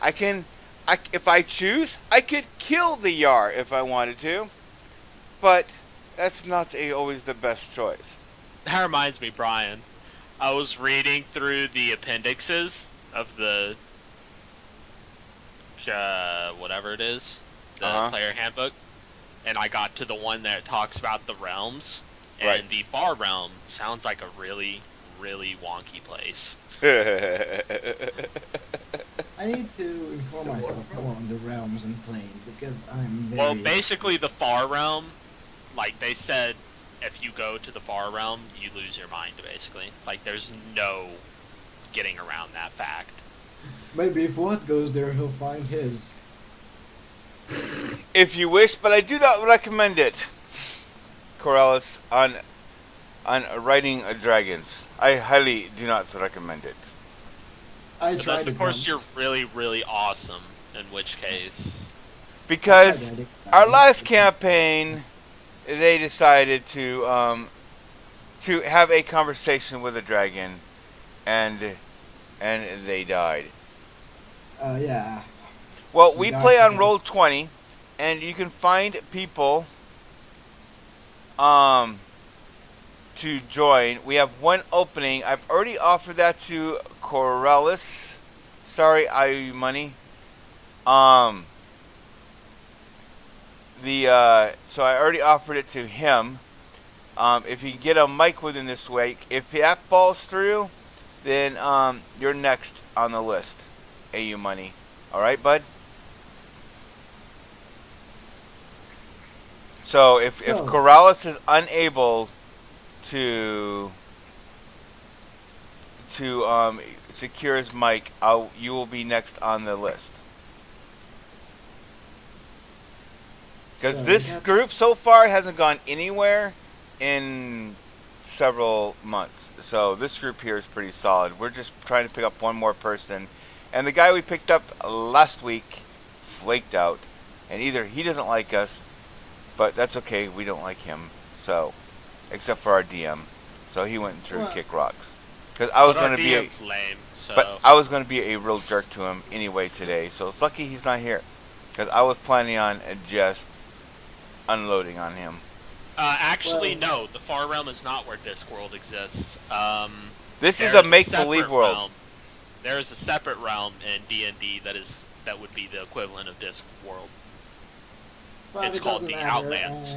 I can, if I choose, I could kill the Yar if I wanted to, but that's not always the best choice. That reminds me, Brian. I was reading through the appendixes of the whatever it is, the Uh huh. player handbook, and I got to the one that talks about the realms, Right. and the Far Realm sounds like a really, really wonky place. I need to inform myself more on the realms and plane because I'm Well, very. basically, the Far Realm, like they said, if you go to the Far Realm, you lose your mind, basically. Like, there's no getting around that fact. Maybe if Watt goes there, he'll find his. If you wish, but I do not recommend it, Corellis, on writing dragons. I highly do not recommend it. I Unless, tried of it course, you're once. really, really awesome, in which case. I tried Because writing our dragons. last campaign, they decided to have a conversation with a dragon, and they died. Yeah. Well, He we died play on Roll because 20, and you can find people um, to join. We have one opening. I've already offered that to Corellis. Sorry, I owe you money. Um, so I already offered it to him. If you get a mic within this week, if that falls through, then you're next on the list. AU money. All right, bud. So if so. Corrales is unable to secure his mic, you will be next on the list. Because So this group so that's. far hasn't gone anywhere in several months. So this group here is pretty solid. We're just trying to pick up one more person. And the guy we picked up last week flaked out. And either he doesn't like us, but that's okay. We don't like him. So, except for our DM. So he went through Well, kick rocks. Because I was But our going to be DM's lame, but so. I was going to be a real jerk to him anyway today. So it's lucky he's not here. Because I was planning on just unloading on him. Actually, well, no. The Far Realm is not where Discworld exists. This is There a is a make believe separate world. realm. There is a separate realm in D&D that would be the equivalent of Discworld. well, It's it called doesn't the matter, Outlands.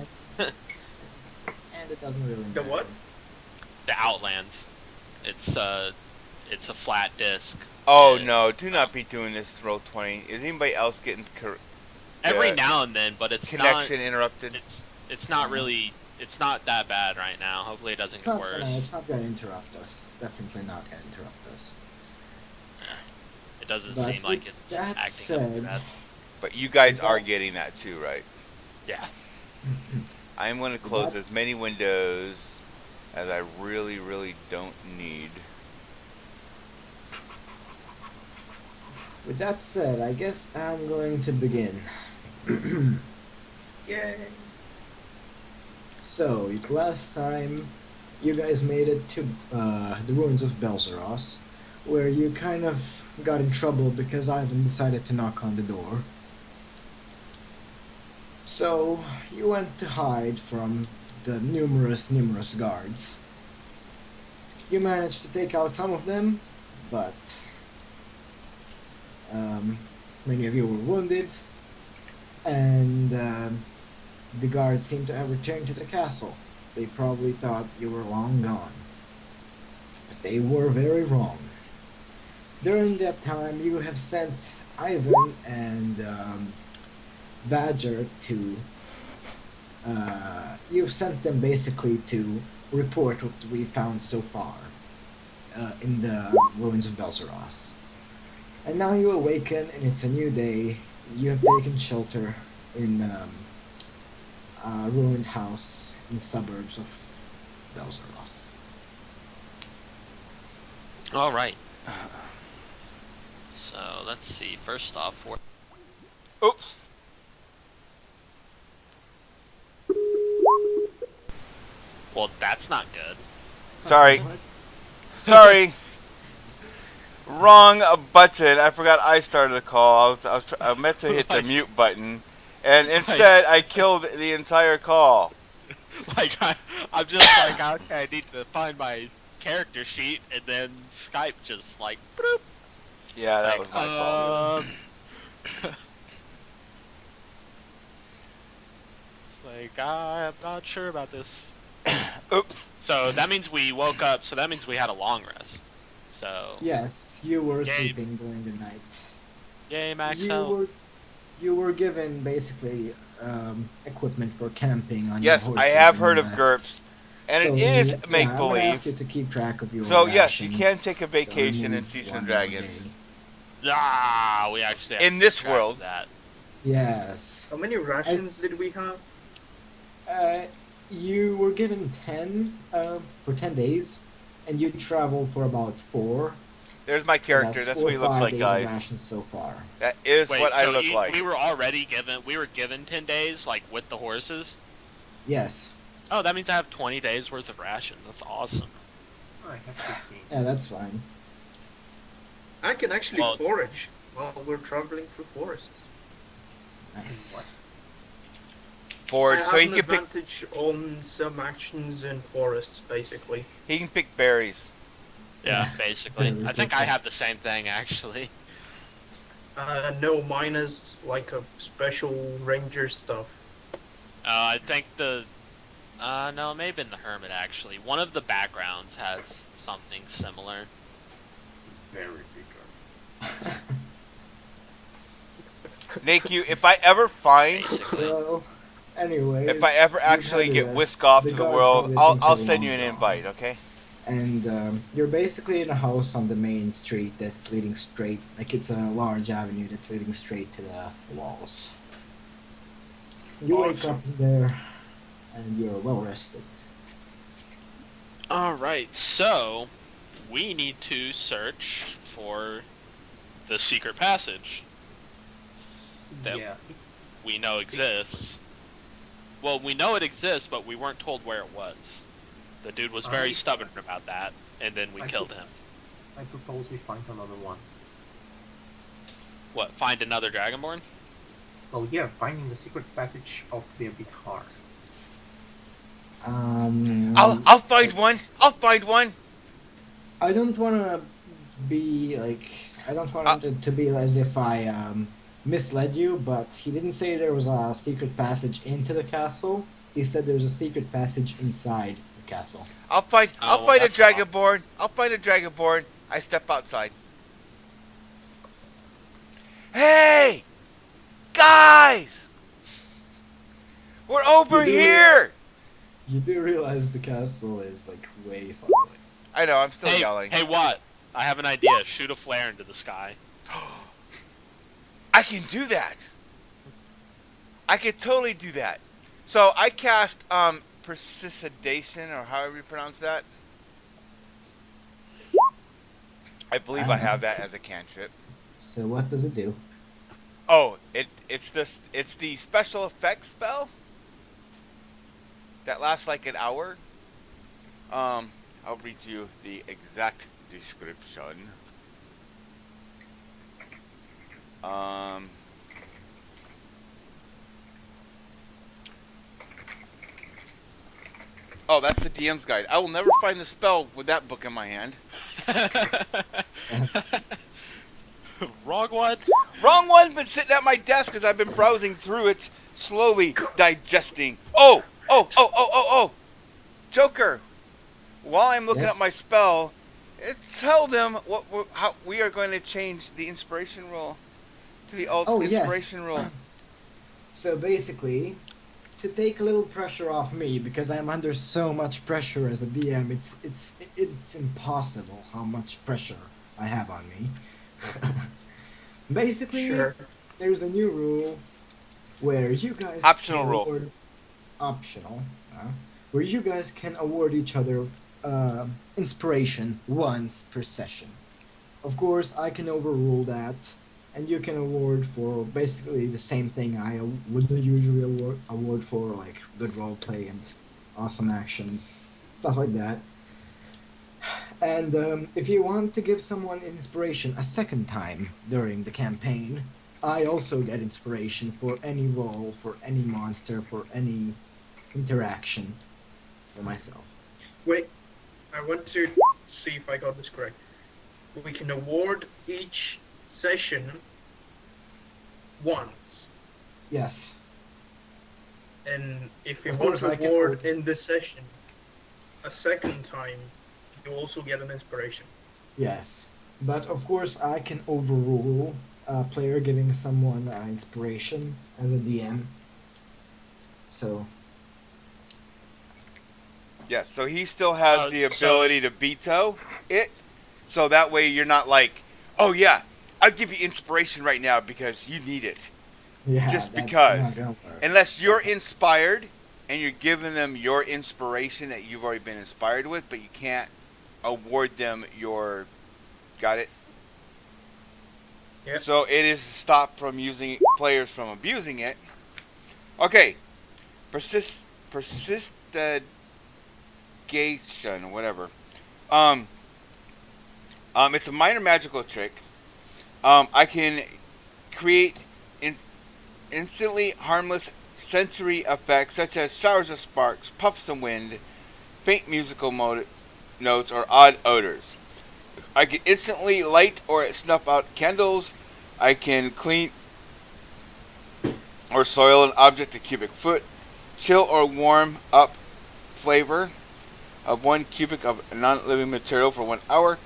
and it doesn't really The matter. what? The Outlands. It's a flat disc. Oh And, no, do well, not be doing this roll 20. Is anybody else getting every the now and then, but connection interrupted? it's not Uh, really it's not that bad right now. Hopefully, it doesn't it's get not. worse. No, it's not gonna interrupt us. It's definitely not gonna interrupt us. It doesn't seem But with like it's that acting up too said, bad. But you guys are getting that that's too, right? Yeah. I'm going to with close that as many windows as I really, really don't need. with that said, I guess I'm going to begin. Yay! So last time, you guys made it to the ruins of Belzeros, where you kind of got in trouble because Ivan decided to knock on the door. So you went to hide from the numerous guards. You managed to take out some of them, but um, many of you were wounded, and the guards seemed to have returned to the castle. They probably thought you were long gone, but they were very wrong. During that time, you have sent Ivan and Badger to. You've sent them basically to report what we found so far in the ruins of Belzeros. And now you awaken, and it's a new day. You have taken shelter in a ruined house in the suburbs of Belzeros. All right. So let's see. First off, Oops. well, that's not good. Sorry. What? Sorry. Wrong button. I forgot I started the call. I meant to hit the Like- mute button, and instead I killed the entire call. Like I'm just like, okay, I need to find my character sheet, and then Skype just like, bloop. Yeah, that Like, was my fault. It's like, I'm not sure about this. Oops. So that means we woke up. So that means we had a long rest. So Yes, you were Yay. sleeping during the night. yay, max You health. were given basically equipment for camping on Yes, your I horses have when heard you of left. GURPS, and So, it is yeah, make I'm gonna ask you believe. to keep track of your So yes, you rations, can take a so vacation and remove see some one more dragons. day. We actually have In to this keep track of world. that. Yes. How many rations did we have? You were given 10 for 10 days, and you traveled for about 4. There's my So character. That's 4 what he or looks 5 like, days guys. of rations so far. That is Wait, what I so look like. we were already given. We were given 10 days, like with the horses. Yes. Oh, that means I have 20 days worth of ration. That's awesome. I have 15. Yeah, that's fine. I can actually Well- forage while we're traveling through forests. Nice. What? Forge, I so have he an can pick. advantage on some actions in forests, basically. He can pick berries. Yeah, Yeah. basically. Very I think good. I have the same thing actually. No, mine is like a special ranger stuff. I think the. No, maybe in the hermit actually. One of the backgrounds has something similar. Very big Naku, if I ever find, Basically. Well, anyways. if I ever you've actually had a get rest. whisked off to the guards world, probably think I'll you're send you an long invite, gone. okay? And you're basically in a house on the main street that's leading straight, like it's a large avenue that's leading straight to the walls. You wake up there, and you're well rested. Alright, so we need to search for the secret passage that Yeah. we know exists. Well, we know it exists, but we weren't told where it was. The dude was very stubborn about that, and then we killed him. I propose we find another one. What, find another Dragonborn? Well, yeah, finding the secret passage ought to be a bit hard. I'll find one. I'll find one. I don't want to be like. I don't want it to be as if I misled you, but he didn't say there was a secret passage into the castle. He said there's a secret passage inside the castle. I'll find Oh, a that's dragonborn. I'll find a dragonborn. I step outside. Hey, guys, we're over You do- here. You do realize the castle is like way far away. I know. I'm still Hey, yelling. hey, what? I have an idea. Shoot a flare into the sky. I can do that. I could totally do that. So I cast Persicidation, or however you pronounce that. I believe I have that as a cantrip. So what does it do? Oh, it's the special effects spell that lasts like an hour. I'll read you the exact description. Oh, that's the DM's guide. I will never find the spell with that book in my hand. Wrong one? Wrong one, but sitting at my desk as I've been browsing through it, slowly digesting. Oh! Joker! While I'm looking Yes? at my spell, tell them how we are going to change the inspiration roll to the ultimate Oh, yes. inspiration roll. So basically, to take a little pressure off me, because I'm under so much pressure as a DM, it's impossible how much pressure I have on me. Basically, Sure. there's a new rule where you guys Optional can rule. award- where you guys can award each other inspiration once per session. Of course, I can overrule that, and you can award for basically the same thing I would usually award for, like good roleplay and awesome actions, stuff like that. And if you want to give someone inspiration a second time during the campaign, I also get inspiration for any roll, for any monster, for any interaction for myself. Wait, I want to see if I got this correct. We can award each session once, Yes. and if you Of want course, to I can award in this session a second time, you also get an inspiration. Yes. But of course, I can overrule a player giving someone inspiration as a DM. So, Yes, so he still has the so- ability to veto it. So that way you're not like, oh yeah, I'll give you inspiration right now because you need it. yeah, Just that's because. not gonna work. Unless you're inspired and you're giving them your inspiration that you've already been inspired with, but you can't award them your. Got it? Yeah. So it is to stop from using players from abusing it. Okay. Persistigation, whatever. It's a minor magical trick. I can create instantly harmless sensory effects such as showers of sparks, puffs of wind, faint musical notes, or odd odors. I can instantly light or snuff out candles. I can clean or soil an object a cubic foot. Chill or warm up flavor of 1 cubic of non-living material for 1 hour.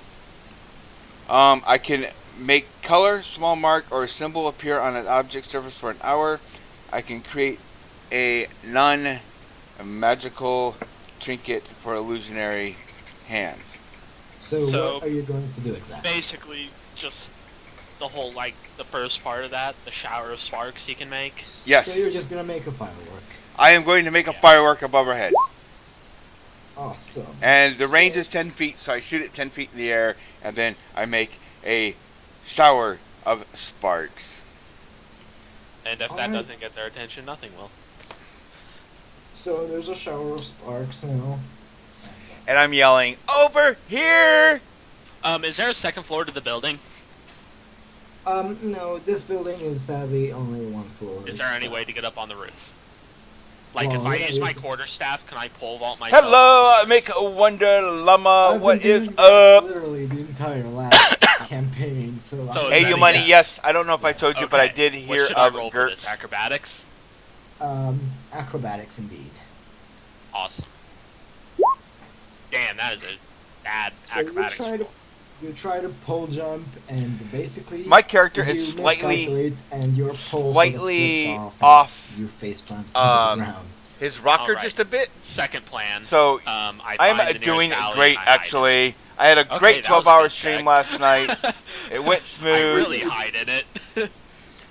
I can make color, small mark, or symbol appear on an object surface for an hour. I can create a non-magical trinket for illusionary hands. So, So- what are you going to do exactly? Basically, just the whole, like, the first part of that, the shower of sparks you can make. Yes. So you're just gonna make a firework. I am going to make a Yeah. firework above our head. Awesome. And the range is 10 feet, so I shoot it 10 feet in the air, and then I make a shower of sparks. And if that Alright. doesn't get their attention, nothing will. So there's a shower of sparks now. And I'm yelling, over here! Is there a second floor to the building? No, this building is sadly only 1 floor. Is there any way to get up on the roof? Like, Well, if I yeah, use you my can- quarterstaff, can I pole vault myself? Hello, I make a wonder llama. I've What been is doing that up? literally the entire last campaign, so. So Hey, that you a money, yes? yes. I don't know if I told you, but I Okay, did what hear should I of roll for this? Gertz. Acrobatics? Acrobatics indeed. Awesome. Damn, that is a bad So you acrobatics try to roll. try to pole jump, and basically My character you is slightly, miscalculate and your pole sort of slightly slips off, and off, you face plant into um, the ground. his rocker Alright. just a bit. Second plan. So I'm I'm doing great, actually. I had a Okay, great that was a 12-hour good stream check. last night. It went I smooth. really hide in it.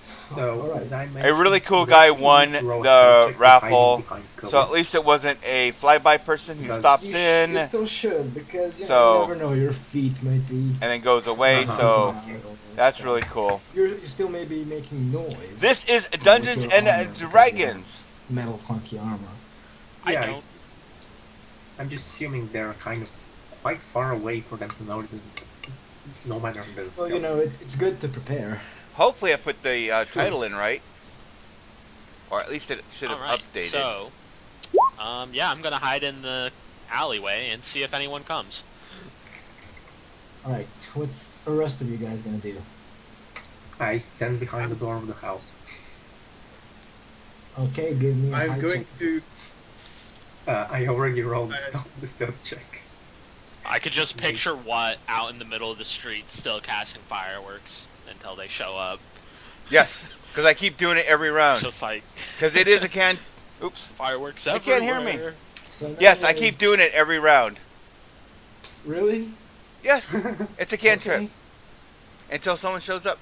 So, Alright. as I A mentioned, really cool the guy team won draws the check for hiding raffle, behind cover. so at least it wasn't a flyby person who Because stops You in still should, because you So- never know, your feet might be. and then goes away, Uh-huh. so Okay. that's really cool. You still may be making noise. This is Dungeons and Dragons. Metal clunky armor. I Yeah, don't. I'm just assuming they're kind of quite far away for them to notice it, no matter the Well, stealth. you know, it's good to prepare. Hopefully I put the title in right. Or at least it should have Alright, updated. so, yeah, I'm gonna hide in the alleyway and see if anyone comes. Alright, what's the rest of you guys gonna do? I stand behind the door of the house. Okay, give me a high I'm going check. to. I already rolled I- the stealth check. I could just picture what out in the middle of the street still casting fireworks until they show up. Yes, because I keep doing it every round. Just like Because it is a can. Oops. fireworks You everywhere. can't hear me. So Yes, I anyways- keep doing it every round. Really? Yes, it's a cantrip Okay. until someone shows up.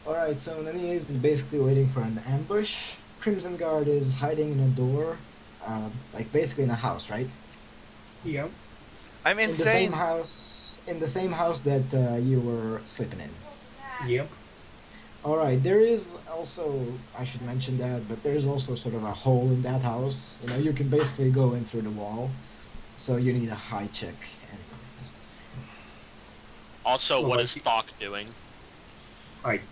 Alright, so Nanias is basically waiting for an ambush. Crimson Guard is hiding in a door, like basically in a house, right? Yeah. I'm In the same insane. house, that you were sleeping in. Yep. Alright, there is also, I should mention that, but there's also sort of a hole in that house. You know, you can basically go in through the wall. So you need a high check anyway. Also, Well, what like is he- Thok doing? I